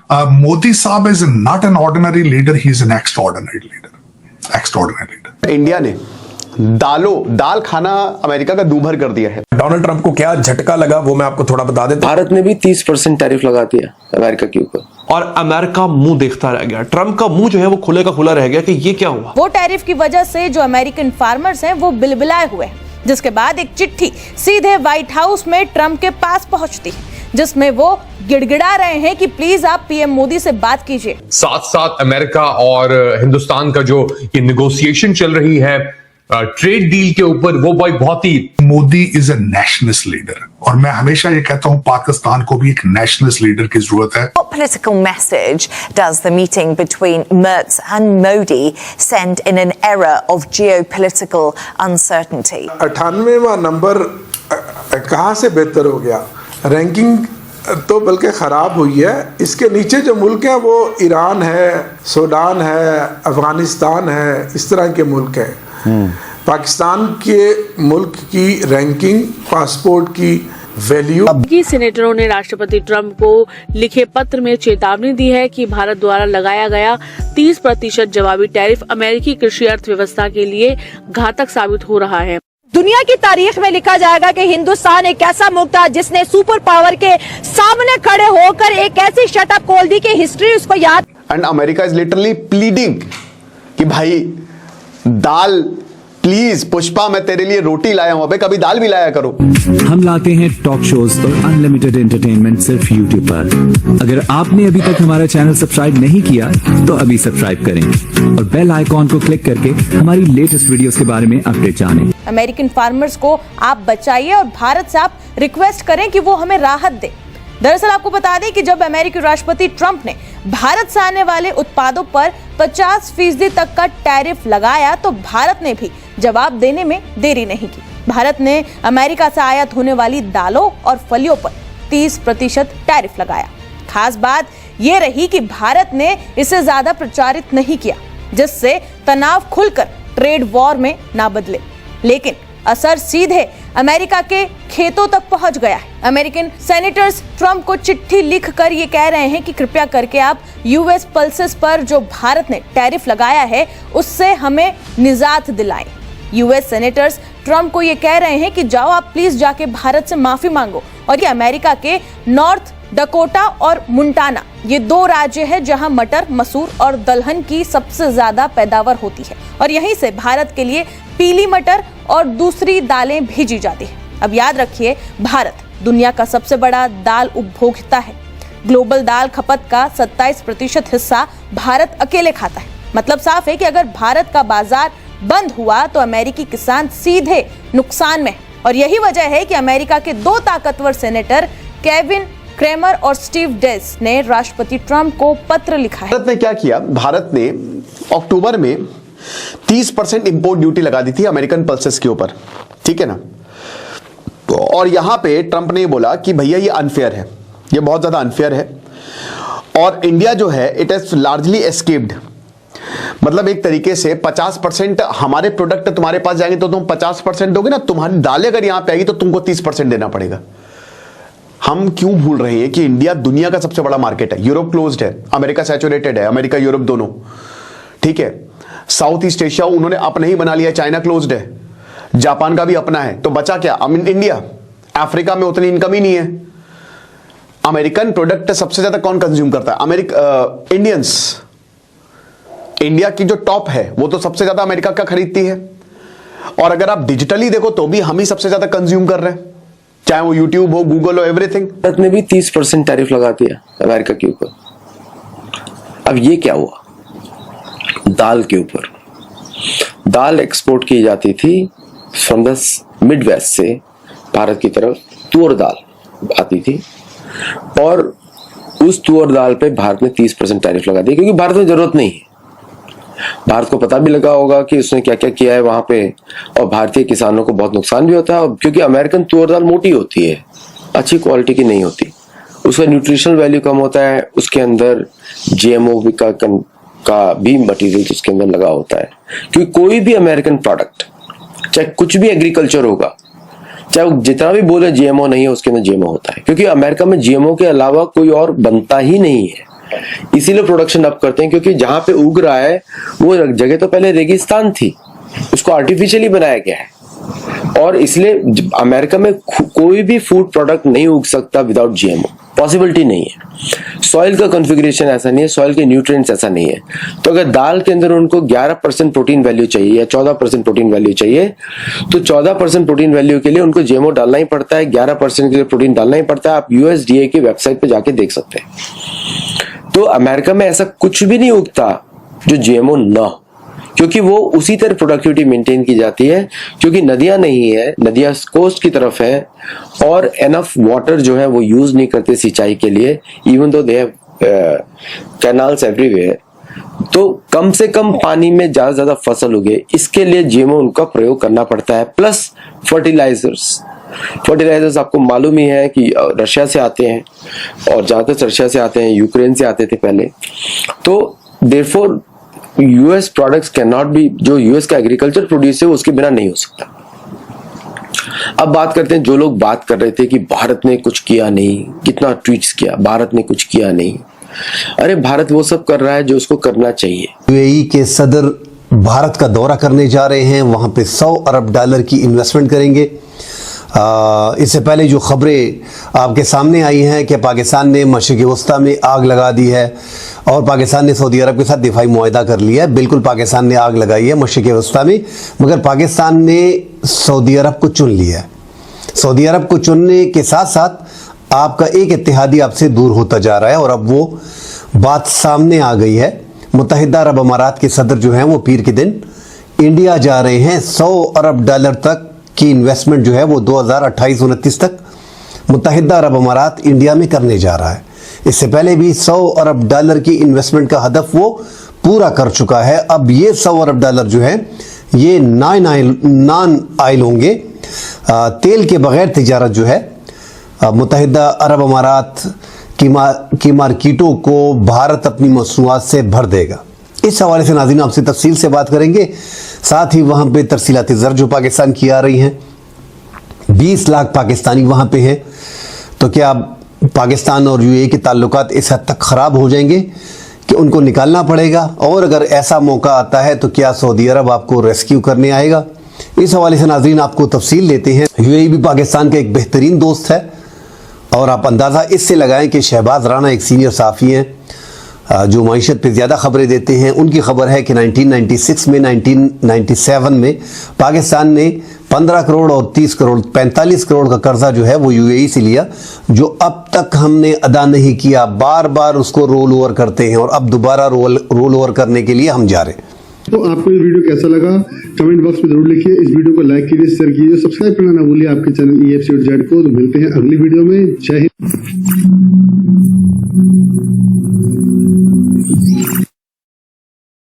Modi Saab is not an ordinary leader, he is an extraordinary leader. Extraordinary leader. India ने दाल खाना America का दूभर कर दिया है। डोनाल्ड ट्रंप को क्या झटका लगा वो मैं आपको थोड़ा बता देता हूं। भारत ने भी 30% टैरिफ लगा दिया अमेरिका के ऊपर और अमेरिका मुंह देखता रह गया। ट्रंप का मुंह जो है वो खुले का खुला रह गया कि ये क्या हुआ। वो टैरिफ की वजह से जो अमेरिकन फार्मर्स हैं वो बिलबिलाए हुए हैं, जिसके बाद एक चिट्ठी सीधे व्हाइट हाउस में ट्रंप के पास पहुंचती है, जिसमें वो गिड़गिड़ा रहे हैं कि प्लीज आप पीएम मोदी से बात कीजिए। साथ साथ अमेरिका और हिंदुस्तान का जो ये नेगोशिएशन चल रही है ट्रेड डील के ऊपर, वो भाई बहुत ही Modi is a nationalist leader, और मैं हमेशा ये कहता हूं पाकिस्तान को भी एक नेशनलिस्ट लीडर की जरूरत है। What political message does the meeting between Merz and Modi send in an era of geopolitical uncertainty? 98वां नंबर कहां से बेहतर हो गया? रैंकिंग तो बल्कि खराब हुई है। इसके नीचे जो मुल्क हैं वो ईरान है, सूडान है, अफगानिस्तान है, इस तरह के मुल्क हैं। पाकिस्तान के मुल्क की रैंकिंग, पासपोर्ट की वैल्यू। सेनेटरों ने राष्ट्रपति ट्रंप को लिखे पत्र में चेतावनी दी है कि भारत द्वारा लगाया गया 30% जवाबी टैरिफ अमेरिकी कृषि अर्थव्यवस्था के लिए घातक साबित हो रहा है। दुनिया की तारीख में लिखा जाएगा कि हिंदुस्तान एक ऐसा मुल्क था जिसने सुपर पावर के सामने खड़े होकर एक ऐसी शटअप खोल दी कि हिस्ट्री उसको याद। And America is literally pleading कि भाई दाल प्लीज पुष्पा, मैं तेरे लिए रोटी लाया हूं, अबे कभी दाल भी लाया करो। हम लाते हैं टॉक शोज और अनलिमिटेड एंटरटेनमेंट सिर्फ YouTube पर। अगर आपने अभी तक हमारा चैनल सब्सक्राइब नहीं किया तो अभी सब्सक्राइब करें और बेल आइकॉन को क्लिक करके हमारी लेटेस्ट वीडियोस के बारे में अपडेट जानें। अमेरिकन फार्मर्स को आप बचाइए और भारत से आप रिक्वेस्ट करें कि वो हमें राहत दे। दरअसल आपको बता दें कि जब अमेरिकी राष्ट्रपति ट्रंप ने भारत से आने वाले उत्पादों पर 50% तक का टैरिफ लगाया तो भारत ने भी जवाब देने में देरी नहीं की। भारत ने अमेरिका से आयात होने वाली दालों और फलियों पर 30% टैरिफ लगाया। खास बात यह रही कि भारत ने इसे ज्यादा प्रचारित नहीं किया, जिससे तनाव खुलकर ट्रेड वॉर में ना बदले, लेकिन असर सीधे अमेरिका के खेतों तक पहुंच गया है। अमेरिकन सेनेटर्स ट्रंप को चिट्ठी लिखकर ये कह रहे हैं कि कृपया करके आप यूएस पल्सेस पर जो भारत ने टैरिफ लगाया है उससे हमें निजात दिलाएं। यूएस सेनेटर्स ट्रंप को ये कह रहे हैं कि जाओ आप प्लीज जाके भारत से माफी मांगो। और ये अमेरिका के नॉर्थ डकोटा और मुंटाना, ये 2 राज्य है जहां मटर, मसूर और दलहन की सबसे ज्यादा पैदावार होती है, और यहीं से भारत के लिए पीली मटर और दूसरी दालें भेजी जाती है। अब याद रखिए, भारत दुनिया का सबसे बड़ा दाल उपभोक्ता है। ग्लोबल दाल खपत का 27% हिस्सा भारत अकेले खाता है। मतलब साफ है कि अगर भारत का बाजार बंद हुआ तो अमेरिकी किसान सीधे नुकसान में है। और यही वजह है कि अमेरिका के 2 ताकतवर सेनेटर केविन क्रेमर और स्टीव डेस ने राष्ट्रपति ट्रंप को पत्र लिखा है। भारत ने क्या किया? भारत ने अक्टूबर में 30% इंपोर्ट ड्यूटी लगा दी थी अमेरिकन पल्सेस के ऊपर, ठीक है ना। और यहां पे ट्रंप ने बोला कि भैया ये अनफेयर है, ये बहुत ज्यादा अनफेयर है, और इंडिया जो है इट हैज लार्जली एस्केप्ड। मतलब एक तरीके से 50% हमारे प्रोडक्ट तुम्हारे पास जाएंगे तो तुम 50% दोगे ना, तुम्हारी दालें अगर यहां पे आएगी तो तुमको 30% देना पड़ेगा। हम क्यों भूल रहे हैं कि इंडिया दुनिया का सबसे बड़ा मार्केट है। यूरोप क्लोज्ड है, अमेरिका सैचुरेटेड है, अमेरिका यूरोप दोनों, ठीक है। साउथ ईस्ट एशिया उन्होंने अपना ही बना लिया, चाइना क्लोज्ड है, जापान का भी अपना है, तो बचा क्या? इंडिया। अफ्रीका में उतनी इनकम ही नहीं है। अमेरिकन प्रोडक्ट सबसे ज्यादा कौन कंज्यूम करता है? इंडियंस। इंडिया की जो टॉप है वो तो सबसे ज्यादा अमेरिका का खरीदती है, और अगर आप डिजिटली देखो तो भी हम ही सबसे ज्यादा कंज्यूम कर रहे हैं, चाहे वो यूट्यूब हो, गूगल हो, एवरीथिंग। भारत ने भी 30% टैरिफ लगा दिया अमेरिका के ऊपर। अब ये क्या हुआ? दाल के ऊपर, दाल एक्सपोर्ट की जाती थी फ्रॉम द मिड वेस्ट से भारत की तरफ, तुअर दाल आती थी, और उस तुअर दाल पे भारत ने 30% टैरिफ लगा दिया, क्योंकि भारत में जरूरत नहीं है। भारत को पता भी लगा होगा कि उसने क्या क्या किया है वहां पे, और भारतीय किसानों को बहुत नुकसान भी होता है, क्योंकि अमेरिकन तुअर दाल मोटी होती है, अच्छी क्वालिटी की नहीं होती, उसका न्यूट्रिशनल वैल्यू कम होता है, उसके अंदर जीएमओ का भी मटेरियल उसके अंदर लगा होता है। क्योंकि कोई भी अमेरिकन प्रोडक्ट, चाहे कुछ भी एग्रीकल्चर होगा, चाहे वो जितना भी बोले जीएमओ नहीं है, उसके अंदर जीएमओ होता है, क्योंकि अमेरिका में जीएमओ के अलावा कोई और बनता ही नहीं है। इसीलिए प्रोडक्शन अप करते हैं, क्योंकि जहां पे उग रहा है वो जगह तो पहले रेगिस्तान थी, उसको आर्टिफिशियली बनाया गया है। और इसलिए अमेरिका में कोई भी फूड प्रोडक्ट नहीं उग सकता विदाउट जीएमओ, पॉसिबिलिटी नहीं है। सॉइल का कॉन्फ़िगरेशन ऐसा नहीं है, सॉइल के न्यूट्रिएंट्स ऐसा नहीं है। तो अगर दाल के अंदर उनको 11% प्रोटीन वैल्यू चाहिए या 14% प्रोटीन वैल्यू चाहिए, तो 14% प्रोटीन वैल्यू के लिए उनको जीएमओ डालना ही पड़ता है, 11% के लिए प्रोटीन डालना ही पड़ता है। आप यूएसडीए की वेबसाइट पे जाके देख सकते हैं। तो अमेरिका में ऐसा कुछ भी नहीं उगता जो जीएमओ ना हो, क्योंकि वो उसी तरह प्रोडक्टिविटी मेंटेन की जाती है, क्योंकि नदियां नहीं है, नदियां कोस्ट की तरफ है और एनफ वाटर जो है वो यूज नहीं करते सिंचाई के लिए, even though they have canals everywhere. तो कम से कम पानी में ज्यादा से ज्यादा फसल उगे, इसके लिए जीएमओ उनका प्रयोग करना पड़ता है। प्लस फर्टिलाइजर्स आपको मालूम ही है कि रशिया से आते हैं, और ज्यादातर रशिया से आते हैं, यूक्रेन से आते थे पहले। तो therefore US products can not be, जो यूएस का एग्रीकल्चर प्रोड्यूस है उसके बिना नहीं हो सकता। अब बात करते हैं, जो लोग बात कर रहे थे कि भारत ने कुछ किया नहीं, कितना ट्वीट्स किया, भारत ने कुछ किया नहीं। अरे भारत वो सब कर रहा है जो उसको करना चाहिए। यूएई के सदर भारत का दौरा करने जा रहे हैं, वहां पे $100 अरब की इन्वेस्टमेंट करेंगे। इससे पहले जो खबरें आपके सामने आई हैं कि पाकिस्तान ने मशरिक़ वस्ता में आग लगा दी है और पाकिस्तान ने सऊदी अरब के साथ दिफाई मुआहदा कर लिया है। बिल्कुल पाकिस्तान ने आग लगाई है मशरिक़ वस्ता में, मगर पाकिस्तान ने सऊदी अरब को चुन लिया है। सऊदी अरब को चुनने के साथ साथ आपका एक इत्तेहादी आपसे दूर होता जा रहा है और अब वो बात सामने आ गई है। मुत्तहिदा अरब अमारात के सदर जो हैं वो पीर के दिन इंडिया जा रहे हैं। $100 अरब तक की इन्वेस्टमेंट जो है वो 2028-29 तक मुत्तहिदा अरब अमारात इंडिया में करने जा रहा है। इससे पहले भी $100 अरब की इन्वेस्टमेंट का हदफ वो पूरा कर चुका है। अब ये $100 अरब जो है ये नॉन आयल होंगे, तेल के बगैर तिजारत जो है मुत्तहिदा अरब अमारात की मार्केटों को भारत अपनी मसनूआत से भर देगा। इस हवाले से नाज़रीन आपसे तफसील से बात करेंगे। साथ ही वहाँ पे तरसीलात ज़र जो पाकिस्तान की आ रही हैं, 20 लाख पाकिस्तानी वहाँ पे हैं, तो क्या पाकिस्तान और यूएई के ताल्लुकात इस हद तक ख़राब हो जाएंगे कि उनको निकालना पड़ेगा? और अगर ऐसा मौका आता है तो क्या सऊदी अरब आपको रेस्क्यू करने आएगा? इस हवाले से नाज़रीन आपको तफसील देते हैं। यूएई भी पाकिस्तान का एक बेहतरीन दोस्त है और आप अंदाज़ा इससे लगाएं कि शहबाज राना एक सीनियर साफ़ी हैं जो मईशत पे ज़्यादा ख़बरें देते हैं। उनकी खबर है कि 1996 में 1997 में पाकिस्तान ने 15 करोड़ और 30 करोड़ 45 करोड़ का कर्जा जो है वो यूएई से लिया, जो अब तक हमने अदा नहीं किया। बार बार उसको रोल ओवर करते हैं और अब दोबारा रोल ओवर करने के लिए हम जा रहे हैं। तो आपको ये वीडियो कैसा लगा कमेंट बॉक्स में जरूर लिखिए। इस वीडियो को लाइक कीजिए, शेयर कीजिए, सब्सक्राइब करना ना भूलिए आपके चैनल EFC.Z को। तो मिलते हैं अगली वीडियो में। जय हिंद।